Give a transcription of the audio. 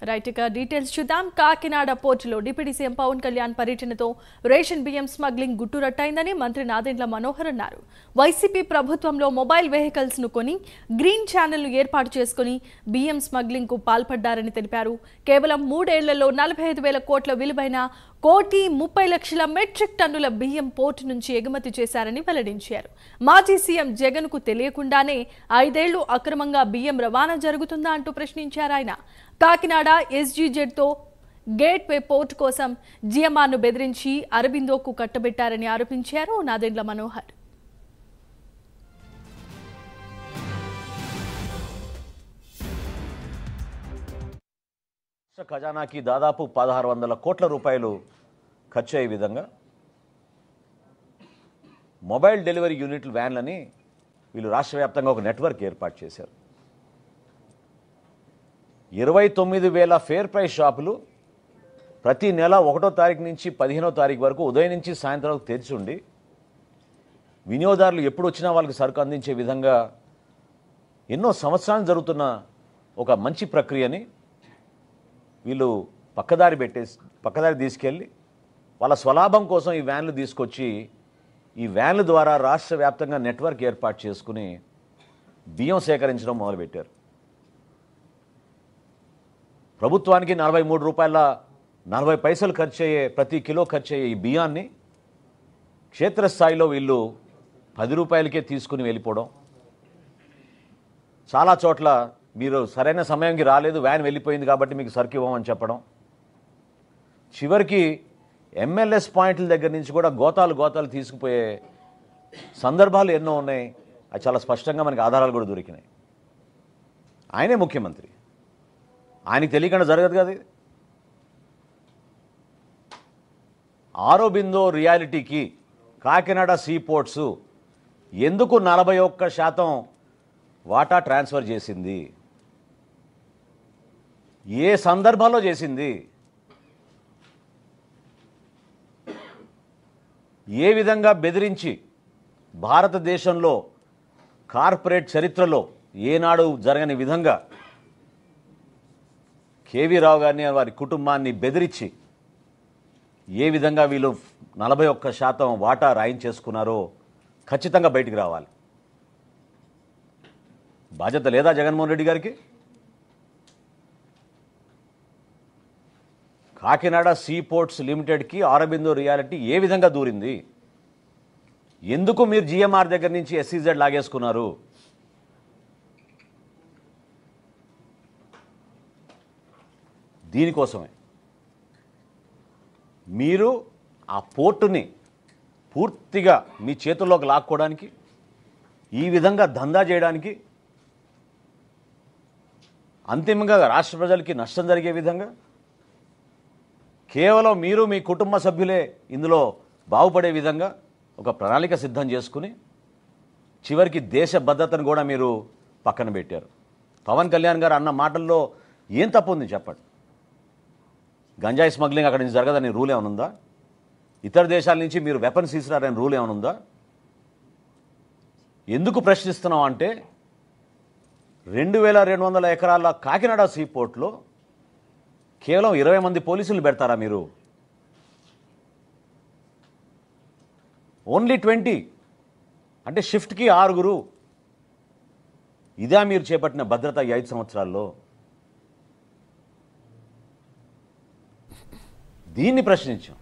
Right ఇక details చూద్దాం. కాకినాడ పోర్టులో డిప్యూటీ సీఎం పవన్ కళ్యాణ్ పర్యటనతో రేషన్ బియ్యం స్మగ్లింగ్ గుట్టురట్టయిందని మంత్రి నాదెండ్ల మనోహర్ అన్నారు. వైసీపీ ప్రభుత్వంలో మొబైల్ వెహికల్స్ ను కొని గ్రీన్ ఛానల్ ను ఏర్పాటు చేసుకుని బియ్యం స్మగ్లింగ్ కు పాల్పడ్డారని తెలిపారు. కేవలం 3 ఏళ్లలో 45,000 కోట్ల విలువైన 1,30,00,000 మెట్రిక్ టన్నుల బియ్యం పోర్టు నుంచి ఎగుమతి చేశారని వెల్లడించారు. మాజీ సీఎం జగన్ కు తెలియకుండానే 5 ఏళ్లు అక్రమంగా బియ్యం రవాణా జరుగుతుందా అంటూ ప్రశ్నించారు ఆయన. కాకినాడ ఎస్జీజెడ్తో గేట్వే పోర్టు కోసం జిఎంఆర్ను బెదిరించి అరబిందోకు కట్టబెట్టారని ఆరోపించారు నాదెండ్ల మనోహర్. ఖజానాకి దాదాపు 1,600 కోట్ల రూపాయలు ఖర్చు అయ్యే విధంగా మొబైల్ డెలివరీ యూనిట్లు వ్యాన్లని వీళ్ళు రాష్ట్ర వ్యాప్తంగా ఒక నెట్వర్క్ ఏర్పాటు చేశారు. 29,000 ఫేర్ ప్రైస్ షాపులు ప్రతి నెల 1వ తారీఖు నుంచి 15వ తారీఖు వరకు ఉదయం నుంచి సాయంత్రం వరకు తెరిచి ఉండి వినియోగదారులు ఎప్పుడు వచ్చినా వాళ్ళకి సరుకు అందించే విధంగా ఎన్నో సంవత్సరాలు జరుగుతున్న ఒక మంచి ప్రక్రియని వీళ్ళు పక్కదారి తీసుకెళ్ళి వాళ్ళ స్వలాభం కోసం ఈ వ్యాన్లు తీసుకొచ్చి ఈ వ్యాన్ల ద్వారా రాష్ట్ర వ్యాప్తంగా నెట్వర్క్ ఏర్పాటు చేసుకుని బియ్యం సేకరించడం మొదలుపెట్టారు. ప్రభుత్వానికి 43 రూపాయల 40 పైసలు ప్రతి కిలో ఖర్చు అయ్యే ఈ బియ్యాన్ని క్షేత్రస్థాయిలో వీళ్ళు 10 రూపాయలకే తీసుకుని వెళ్ళిపోవడం, చాలా చోట్ల మీరు సరైన సమయంకి రాలేదు, వ్యాన్ వెళ్ళిపోయింది కాబట్టి మీకు సరుకు ఇవ్వమని చెప్పడం, చివరికి ఎంఎల్ఎస్ పాయింట్ల దగ్గర నుంచి కూడా గోతాలు తీసుకుపోయే సందర్భాలు ఎన్నో ఉన్నాయి. అది చాలా స్పష్టంగా మనకి ఆధారాలు కూడా దొరికినాయి. ఆయనే ముఖ్యమంత్రి, ఆయనకి తెలియకుండా జరగదు కదా. ఆరోబిందో రియాలిటీకి కాకినాడ సీ పోర్ట్స్ ఎందుకు 41% వాటా ట్రాన్స్ఫర్ చేసింది, ఏ సందర్భంలో చేసింది, ఏ విధంగా బెదిరించి భారతదేశంలో కార్పొరేట్ చరిత్రలో ఏనాడు జరగని విధంగా కేవీ రావు గారిని వారి కుటుంబాన్ని బెదిరించి ఏ విధంగా వీళ్ళు 41% వాటా రాయించేసుకున్నారో ఖచ్చితంగా బయటికి రావాలి. బాధ్యత లేదా జగన్మోహన్ రెడ్డి గారికి? కాకినాడ సీ పోర్ట్స్ లిమిటెడ్కి ఆరోబిందో రియాలిటీ ఏ విధంగా దూరింది, ఎందుకు మీరు జిఎంఆర్ దగ్గర నుంచి ఎస్సీజెడ్ లాగేసుకున్నారు? దీనికోసమే మీరు ఆ పోర్టుని పూర్తిగా మీ చేతుల్లోకి లాక్కోవడానికి, ఈ విధంగా దందా చేయడానికి, అంతిమంగా రాష్ట్ర ప్రజలకి నష్టం జరిగే విధంగా కేవలం మీరు మీ కుటుంబ సభ్యులే ఇందులో బాగుపడే విధంగా ఒక ప్రణాళిక సిద్ధం చేసుకుని చివరికి దేశ భద్రతను కూడా మీరు పక్కన పెట్టారు. పవన్ కళ్యాణ్ గారు అన్న మాటల్లో ఏం తప్పు ఉంది చెప్పండి? గంజాయి స్మగ్లింగ్ అక్కడి నుంచి జరగదని రూల్ ఏమైనా ఉందా? ఇతర దేశాల నుంచి మీరు వెపన్స్ తీసుకురారని రూల్ ఏమైనా ఉందా? ఎందుకు ప్రశ్నిస్తున్నాం అంటే 2,200 ఎకరాల కాకినాడ సీ పోర్ట్లో కేవలం 20 మంది పోలీసులు పెడతారా మీరు? ఓన్లీ 20 అంటే షిఫ్ట్కి 6. ఇదా మీరు చేపట్టిన భద్రత ఈ 5 సంవత్సరాల్లో? దీన్ని ప్రశ్నించాం.